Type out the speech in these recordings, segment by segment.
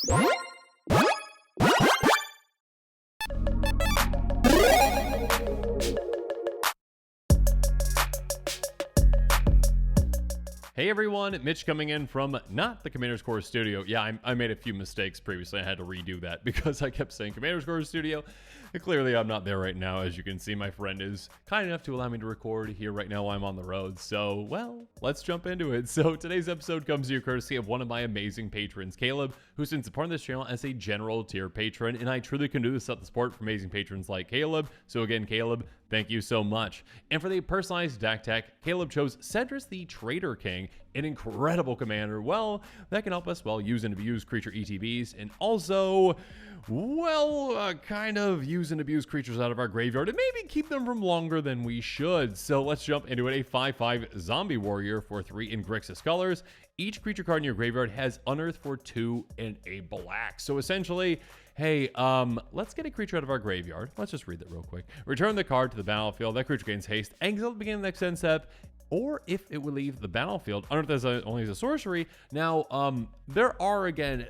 Hey everyone, Mitch coming in from not the Commander's Core Studio. Yeah, I made a few mistakes previously. I had to redo that because I kept saying Commander's Core Studio. And clearly I'm not there right now. As you can see, my friend is kind enough to allow me to record here right now while I'm on the road. So, well, let's jump into it. So today's episode comes to you courtesy of one of my amazing patrons, Caleb, who's been supporting this channel as a general tier patron. And I truly can do this without the support from amazing patrons like Caleb. So again, Caleb, thank you so much. And for the personalized deck tech, Caleb chose Sedris the Traitor King, an incredible commander, well, that can help us, well, use and abuse creature ETBs, and also, well, kind of use and abuse creatures out of our graveyard, and maybe keep them from longer than we should. So let's jump into it. A 5/5 zombie warrior for 3 in Grixis colors. Each creature card in your graveyard has unearth for 2 and a black. So essentially, hey, let's get a creature out of our graveyard. Let's just read that real quick. Return the card to the battlefield. That creature gains haste. Exile at the beginning of the next end step, or if it would leave the battlefield, unearth as only as a sorcery. Now, there are, again,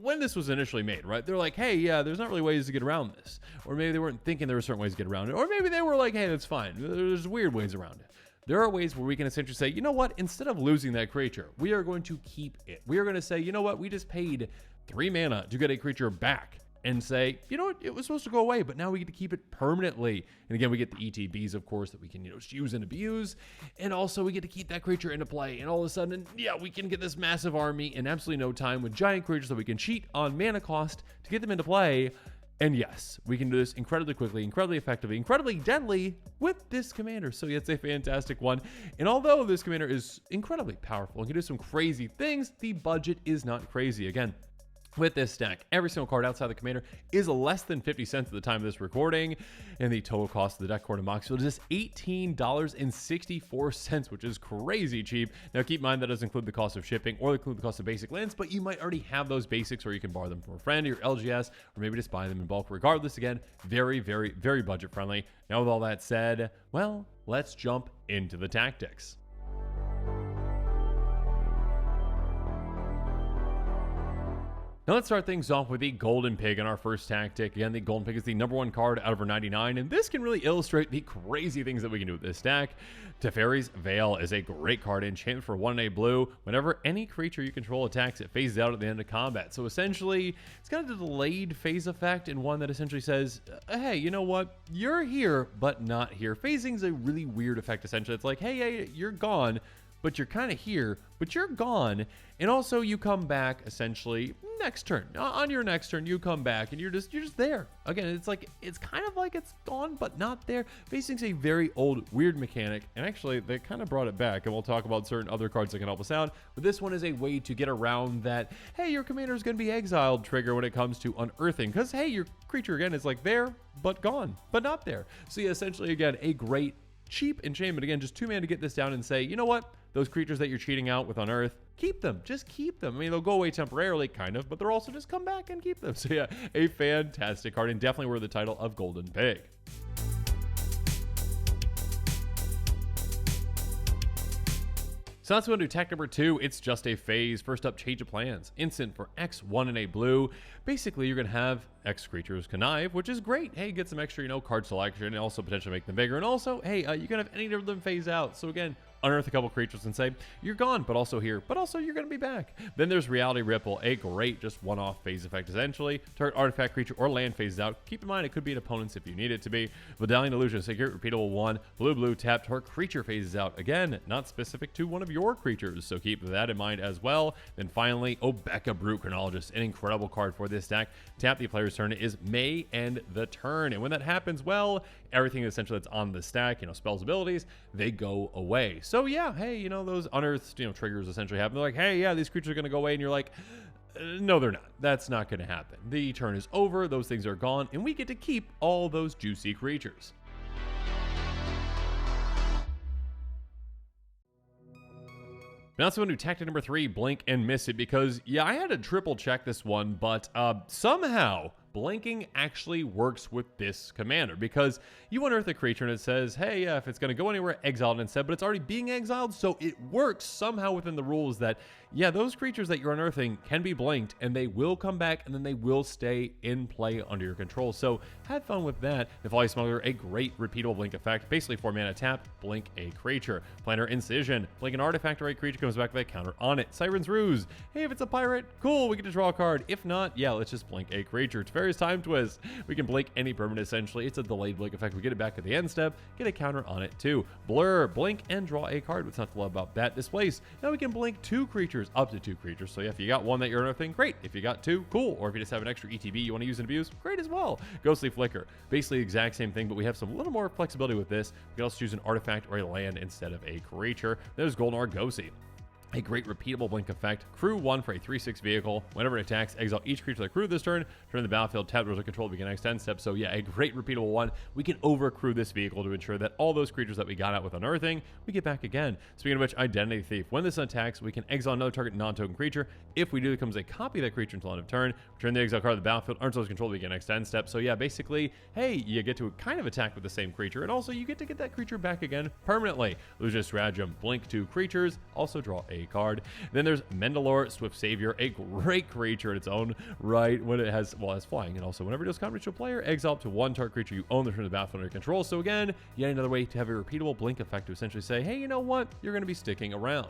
when this was initially made, right, they're like, hey, yeah, there's not really ways to get around this. Or maybe they weren't thinking there were certain ways to get around it. Or maybe they were like, hey, that's fine. There's weird ways around it. There are ways where we can essentially say, you know what, instead of losing that creature, we are going to keep it. We are going to say, you know what, we just paid 3 mana to get a creature back, and say, you know what, it was supposed to go away, but now we get to keep it permanently. And again, we get the ETBs, of course, that we can, you know, use and abuse. And also we get to keep that creature into play. And all of a sudden, yeah, we can get this massive army in absolutely no time with giant creatures that we can cheat on mana cost to get them into play. And yes, we can do this incredibly quickly, incredibly effectively, incredibly deadly with this commander. So yeah, it's a fantastic one. And although this commander is incredibly powerful and can do some crazy things, the budget is not crazy. Again, with this deck, every single card outside the commander is less than 50 cents at the time of this recording, and the total cost of the deck cord in Moxfield is just $18.64, which is crazy cheap. Now keep in mind that doesn't include the cost of shipping or include the cost of basic lands, but you might already have those basics, or you can borrow them from a friend or your LGS, or maybe just buy them in bulk. Regardless, again, very, very, very budget friendly. Now with all that said, well, let's jump into the tactics. Now let's start things off with the Golden Pig in our first tactic. Again, the Golden Pig is the #1 card out of our 99, and this can really illustrate the crazy things that we can do with this deck. Teferi's Veil is a great card, enchantment for 1 blue. Whenever any creature you control attacks, it phases out at the end of combat. So essentially, it's kind of a delayed phase effect, and one that essentially says, hey, you know what? You're here, but not here. Phasing is a really weird effect, essentially. It's like, hey, you're gone, but you're kind of here, but you're gone. And also you come back essentially next turn. On your next turn, you come back and you're just there. Again, it's like, it's kind of like it's gone, but not there. Phasing's a very old, weird mechanic. And actually, they kind of brought it back. And we'll talk about certain other cards that can help us out. But this one is a way to get around that, hey, your commander is going to be exiled trigger when it comes to unearthing. Because, hey, your creature, again, is like there, but gone, but not there. So yeah, essentially, again, a great cheap enchantment. Again, just 2 mana to get this down and say, you know what? Those creatures that you're cheating out with Unearth, keep them. Just keep them. I mean, they'll go away temporarily, kind of, but they'll also just come back and keep them. So yeah, a fantastic card, and definitely worth the title of Golden Pig. So let's go into attack number 2. It's just a phase. First up, Change of Plans. Instant for X, 1 blue. Basically, you're going to have X creatures connive, which is great. Hey, get some extra, you know, card selection, and also potentially make them bigger. And also, hey, you can have any of them phase out. So again, unearth a couple creatures and say, you're gone, but also here, but also you're going to be back. Then there's Reality Ripple, a great just one-off phase effect essentially. Target artifact, creature, or land phases out. Keep in mind, it could be an opponent's if you need it to be. Medallion Illusion, secret, repeatable 1, blue, tapped, her creature phases out. Again, not specific to one of your creatures, so keep that in mind as well. Then finally, Obeka Brute Chronologist, an incredible card for this deck. Tap the player's turn is may end the turn, and when that happens, well, everything essentially that's on the stack, you know, spells, abilities, they go away. So yeah, hey, you know, those unearthed, you know, triggers essentially happen. They're like, hey, yeah, these creatures are going to go away, and you're like, no, they're not. That's not going to happen. The turn is over, those things are gone, and we get to keep all those juicy creatures. Now let's go into tactic number 3, blink and miss it, because yeah, I had to triple check this one, but somehow blinking actually works with this commander, because you unearth a creature and it says, hey, if it's going to go anywhere, exile it instead, but it's already being exiled, so it works somehow within the rules that, yeah, those creatures that you're unearthing can be blinked, and they will come back, and then they will stay in play under your control. So have fun with that. The Volley Smuggler, a great repeatable blink effect. Basically 4 mana tap, blink a creature. Planner Incision, blink an artifact or a creature comes back with a counter on it. Siren's Ruse, hey, if it's a pirate, cool, we get to draw a card. If not, yeah, let's just blink a creature. Teferi's Time Twist, we can blink any permanent essentially. It's a delayed blink effect. We get it back at the end step, get a counter on it too. Blur, blink and draw a card. What's not to love about that? Displace, now we can blink 2 creatures, up to 2 creatures. So yeah, if you got one that you're unearthing, great. If you got 2, cool. Or if you just have an extra ETB you want to use and abuse, great as well. Ghostly Flicker, basically the exact same thing, but we have some little more flexibility with this. We can also choose an artifact or a land instead of a creature. There's Golden Argosy, a great repeatable blink effect. Crew 1 for a 3/6 vehicle. Whenever it attacks, exile each creature that crew this turn. Turn the battlefield, tap those control to begin next 10 steps. So yeah, a great repeatable one. We can overcrew this vehicle to ensure that all those creatures that we got out with unearthing, we get back again. Speaking of which, Identity Thief. When this attacks, we can exile another target non-token creature. If we do, it becomes a copy of that creature until end of turn. Return the exile card to the battlefield, until its control to begin next 10 steps. So yeah, basically, hey, you get to kind of attack with the same creature, and also you get to get that creature back again permanently. Lucius Stratagem, blink 2 creatures, also draw a card. Then there's Mandalore, Swift Savior, a great creature in its own right when it has, well, has flying, and also whenever it does combat to a player, exile up to 1 target creature you own, return to the battlefield under your control. So again, yet another way to have a repeatable blink effect to essentially say, hey, you know what? You're going to be sticking around.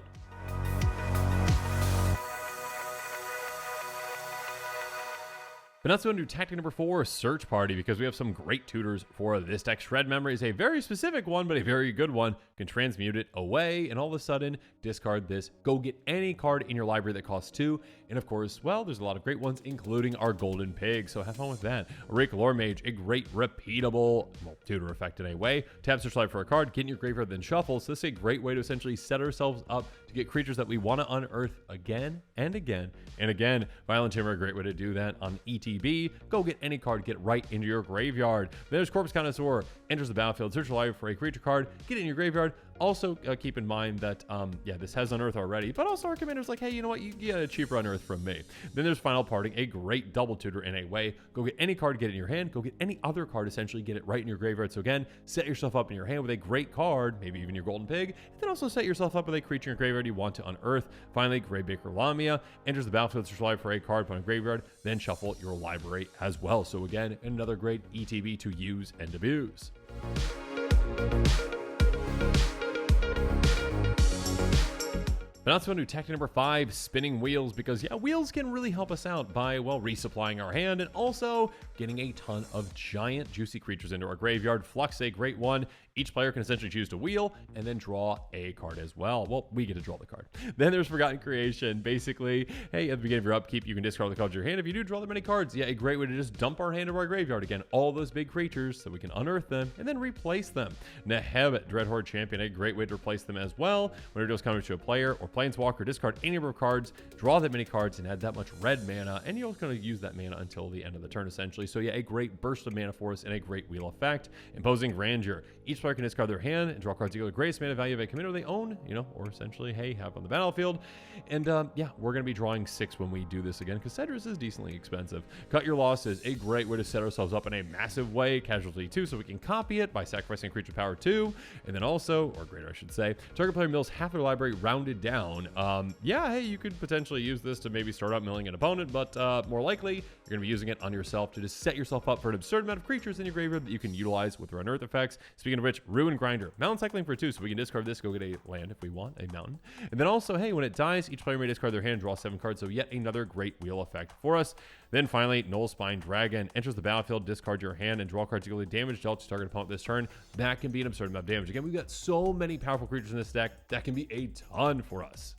But now let's go into tactic number 4, Search Party, because we have some great tutors for this deck. Shred Memory is a very specific one, but a very good one. You can transmute it away, and all of a sudden, discard this. Go get any card in your library that costs 2. And of course, well, there's a lot of great ones, including our Golden Pig, so have fun with that. Rake Lore Mage, a great repeatable, well, tutor effect in a way. Tap Search Library for a card, get in your graveyard, then shuffle. So this is a great way to essentially set ourselves up to get creatures that we want to unearth again and again and again. Violent Timber, a great way to do that on ETB. Go get any card, get right into your graveyard. There's Corpse Connoisseur, enters the battlefield, search your library for a creature card, get it in your graveyard. Also, keep in mind that, yeah, this has Unearth already, but also our commander's like, hey, you know what? You get a cheaper Unearth from me. Then there's Final Parting, a great double tutor in a way. Go get any card, get it in your hand. Go get any other card, essentially, get it right in your graveyard. So again, set yourself up in your hand with a great card, maybe even your Golden Pig, and then also set yourself up with a creature in your graveyard you want to unearth. Finally, Greybaker Lamia enters the battlefield, search your library for a card, put on a graveyard, then shuffle your library as well. So again, another great ETB to use and abuse. But now let's go into tactic number 5, Spinning Wheels, because yeah, wheels can really help us out by, well, resupplying our hand and also getting a ton of giant juicy creatures into our graveyard. Flux, a great one. Each player can essentially choose to wheel and then draw a card as well. Well, we get to draw the card. Then there's Forgotten Creation. Basically, hey, at the beginning of your upkeep, you can discard the cards in your hand. If you do draw that many cards, yeah, a great way to just dump our hand into our graveyard again. All those big creatures so we can unearth them and then replace them. Neheb, Dreadhorde Champion, a great way to replace them as well. When it does come to a player or Planeswalker, discard any number of cards, draw that many cards, and add that much red mana, and you're going to use that mana until the end of the turn, essentially. So yeah, a great burst of mana for us and a great wheel effect. Imposing Grandeur. Each player can discard their hand and draw cards equal to the greatest mana value of a commander they own, you know, or essentially, hey, have on the battlefield. And yeah, we're going to be drawing 6 when we do this again, because Sedris is decently expensive. Cut Your Losses, a great way to set ourselves up in a massive way. Casualty 2, so we can copy it by sacrificing creature power 2, and then also, or greater I should say, target player mills half their library rounded down. Yeah, hey, you could potentially use this to maybe start out milling an opponent, but more likely, you're going to be using it on yourself to just set yourself up for an absurd amount of creatures in your graveyard that you can utilize with your Unearth effects. Speaking of which, Ruin Grinder, mountain cycling for 2, so we can discard this, go get a land if we want, a mountain. And then also, hey, when it dies, each player may discard their hand, draw 7 cards, so yet another great wheel effect for us. Then finally, Null Spine Dragon enters the battlefield, discard your hand, and draw cards equal to damage dealt to target opponent this turn. That can be an absurd amount of damage. Again, we've got so many powerful creatures in this deck, that can be a ton for us.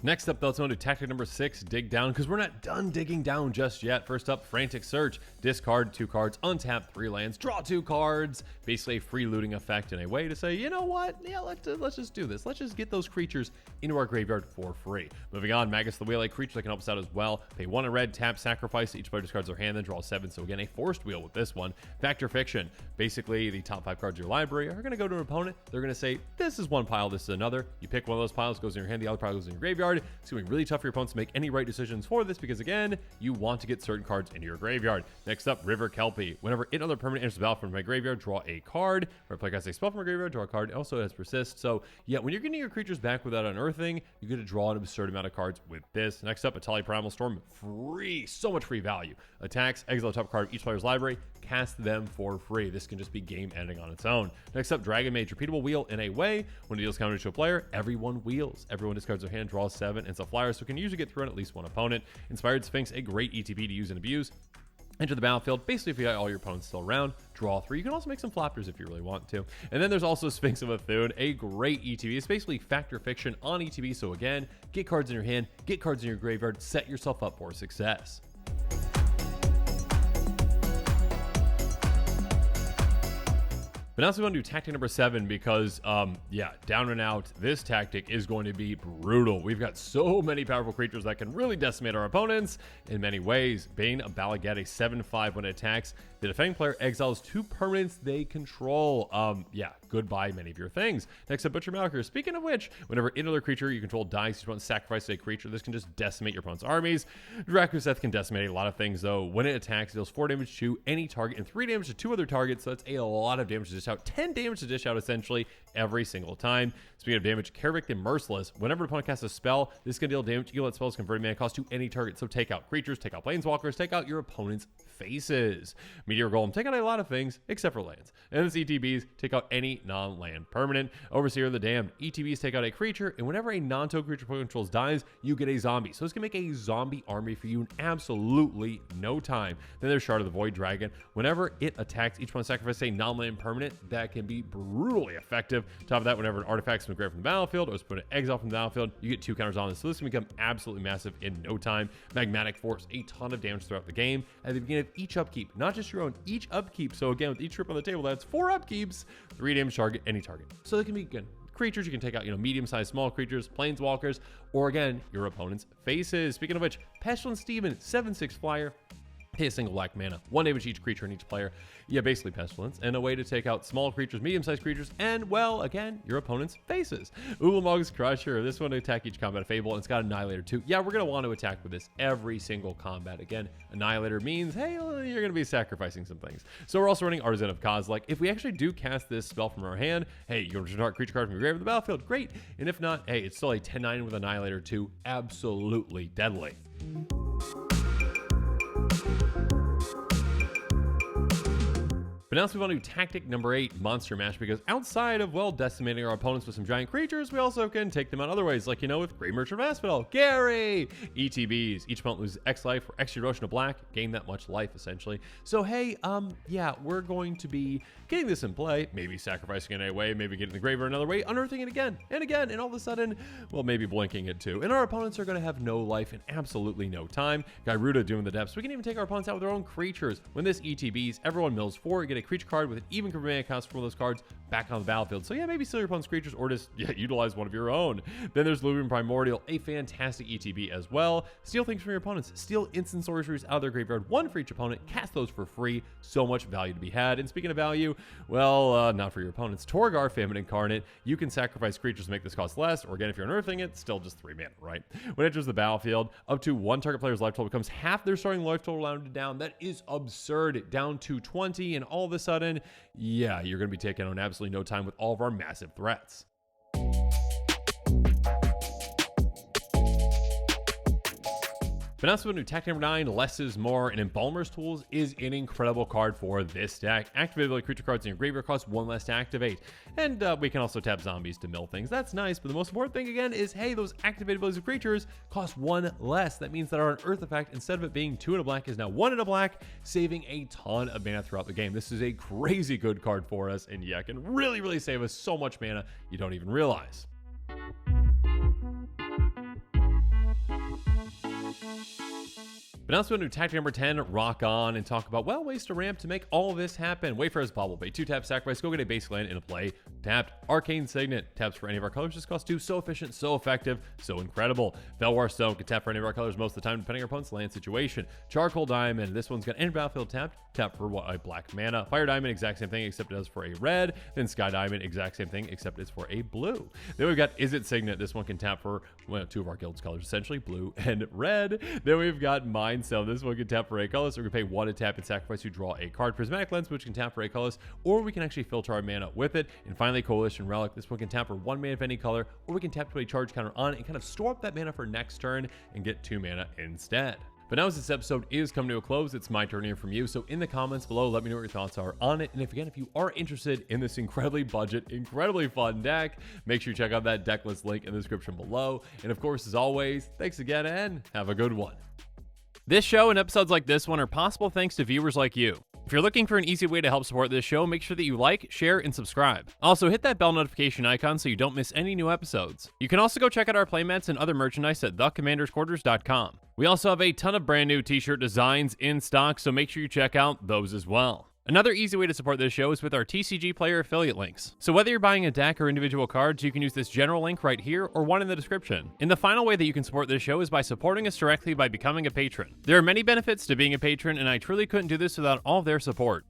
Next up, though, let's go into tactic number 6, Dig Down, because we're not done digging down just yet. First up, Frantic Search. Discard 2 cards, untap 3 lands, draw 2 cards. Basically a free looting effect in a way to say, you know what? Yeah, let's just do this. Let's just get those creatures into our graveyard for free. Moving on, Magus the Wheel, a creature that can help us out as well. Pay 1 in red, tap, sacrifice. Each player discards their hand, then draw 7. So again, a forced wheel with this one. Factor Fiction. Basically, the top 5 cards of your library are going to go to an opponent. They're going to say, this is one pile, this is another. You pick one of those piles, goes in your hand, the other pile goes in your graveyard. graveyard. It's going to be really tough for your opponents to make any right decisions for this because, again, you want to get certain cards into your graveyard. Next up, River Kelpie. Whenever another permanent enters the battlefield from my graveyard, draw a card. Or play casts a spell from my graveyard, draw a card. It also has Persist. So, yeah, when you're getting your creatures back without unearthing, you get to draw an absurd amount of cards with this. Next up, Atali Primal Storm. Free. So much free value. Attacks, exile the top card of each player's library, cast them for free. This can just be game ending on its own. Next up, Dragon Mage. Repeatable wheel in a way. When it deals counter to a player, everyone wheels. Everyone discards their hand, draws 7, and it's a flyer, so it can usually get through on at least one opponent. Inspired Sphinx, a great ETB to use and abuse. Enter the battlefield. Basically, if you got all your opponents still around, draw 3. You can also make some flappers if you really want to. And then there's also Sphinx of Athun, a great ETB. It's basically Fact or Fiction on ETB. So again, get cards in your hand, get cards in your graveyard, set yourself up for success. But now we want to do tactic number 7 because, yeah, down and out, this tactic is going to be brutal. We've got so many powerful creatures that can really decimate our opponents in many ways. Bane of Balagat, a 7/5 when it attacks. The defending player exiles 2 permanents they control. Yeah, goodbye many of your things. Next up, Butcher Malker. Speaking of which, whenever another creature you control dies, you want to sacrifice a creature. This can just decimate your opponent's armies. Drakuseth can decimate a lot of things, though. When it attacks, it deals 4 damage to any target and 3 damage to 2 other targets. So that's a lot of damage to dish out. 10 damage to dish out essentially every single time. Speaking of damage, Kerrick the Merciless. Whenever an opponent casts a spell, this can deal damage. You let spells convert mana cost to any target. So take out creatures, take out planeswalkers, take out your opponent's faces. Meteor Golem, take out a lot of things except for lands. And the ETBs, take out any non-land permanent. Overseer of the Damned, ETBs take out a creature, and whenever a non-token creature opponent controls dies, you get a zombie. So this can make a zombie army for you in absolutely no time. Then there's Shard of the Void Dragon. Whenever it attacks, each opponent sacrifices a non-land permanent. That can be brutally effective. Top of that, whenever an artifact is graveyard from the battlefield or is put an exile from the battlefield, you get 2 counters on this. So this can become absolutely massive in no time. Magmatic Force, a ton of damage throughout the game. At the beginning of each upkeep, not just your own, each upkeep. So again, with each trip on the table, that's 4 upkeeps, 3 damage target, any target. So they can be good creatures. You can take out, medium-sized small creatures, planeswalkers, or again, your opponent's faces. Speaking of which, Pestilent Steven, 7/6 flyer. Pay a single black mana, 1 damage each creature in each player. Yeah, basically Pestilence, and a way to take out small creatures, medium-sized creatures, and, well, again, your opponent's faces. Ulamog's Crusher, this one to attack each combat Fable, and it's got Annihilator too. Yeah, we're going to want to attack with this every single combat. Again, Annihilator means, hey, you're going to be sacrificing some things. So we're also running Artisan of Kozilek. If we actually do cast this spell from our hand, hey, you're going to draw a creature card from your grave of the battlefield, great. And if not, hey, it's still a 10/9 with Annihilator too, absolutely deadly. But now let's move on to tactic number 8, Monster Mash, because outside of, well, decimating our opponents with some giant creatures, we also can take them out other ways, like, with Great Merchant of Asphodel, Gary! ETBs. Each opponent loses X life for X erosion of black, gain that much life, essentially. So, hey, yeah, we're going to be getting this in play, maybe sacrificing it in a way, maybe getting the graveyard another way, unearthing it again, and all of a sudden, well, maybe blinking it too. And our opponents are going to have no life in absolutely no time. Gyruda doing the depths. We can even take our opponents out with their own creatures. When this ETBs, everyone mills 4, get a creature card with an even mana cost for one of those cards back on the battlefield. So yeah, maybe steal your opponent's creatures or just utilize one of your own. Then there's Luvian Primordial, a fantastic ETB as well. Steal things from your opponents. Steal instant sorceries out of their graveyard, 1 for each opponent. Cast those for free. So much value to be had. And speaking of value, well, not for your opponents. Torgar, Famine Incarnate. You can sacrifice creatures to make this cost less, or again, if you're unearthing it, still just 3 mana, right? When it enters the battlefield, up to 1 target player's life total becomes half their starting life total rounded down. That is absurd. Down to 20, and all of a sudden, yeah, you're going to be taking on absolutely no time with all of our massive threats. But now so new tactic number 9, less is more, and Balmer Tools is an incredible card for this deck. Activated ability creature cards in your graveyard cost 1 less to activate. And we can also tap zombies to mill things. That's nice, but the most important thing again is, hey, those activated abilities of creatures cost 1 less. That means that our Unearth effect, instead of it being 2 in a black, is now 1 in a black, saving a ton of mana throughout the game. This is a crazy good card for us, and yeah, can really, really save us so much mana you don't even realize. But now let's go into tactic number 10, Rock On, and talk about, well, ways to ramp to make all this happen. Wayfarer's Bauble, pay 2 tap, sacrifice, go get a basic land in a play, Tapped Arcane Signet, taps for any of our colors, just cost 2, so efficient, so effective, so incredible. Felwar Stone can tap for any of our colors most of the time, depending on our opponent's land situation. Charcoal Diamond, this one's got enter battlefield tapped, tap for a black mana. Fire Diamond, exact same thing, except it does for a red. Then Sky Diamond, exact same thing, except it's for a blue. Then we've got Is It Signet, this one can tap for 2 of our guild's colors, essentially blue and red. Then we've got Mind Stone, this one can tap for a colorless, so we can pay 1 to tap and sacrifice to draw a card. Prismatic Lens, which can tap for a colorless, or we can actually filter our mana with it. And finally, Coalition Relic, this one can tap for 1 mana of any color, or we can tap to put a charge counter on and kind of store up that mana for next turn and get 2 mana instead. But now as this episode is coming to a close, it's my turn to hear from you. So in the comments below, let me know what your thoughts are on it. And if you are interested in this incredibly budget, incredibly fun deck, make sure you check out that deck list link in the description below. And of course, as always, thanks again and have a good one. This show and episodes like this one are possible thanks to viewers like you. If you're looking for an easy way to help support this show, make sure that you like, share, and subscribe. Also, hit that bell notification icon so you don't miss any new episodes. You can also go check out our playmats and other merchandise at thecommandersquarters.com. We also have a ton of brand new t-shirt designs in stock, so make sure you check out those as well. Another easy way to support this show is with our TCG Player affiliate links. So whether you're buying a deck or individual cards, you can use this general link right here or one in the description. And the final way that you can support this show is by supporting us directly by becoming a patron. There are many benefits to being a patron, and I truly couldn't do this without all of their support.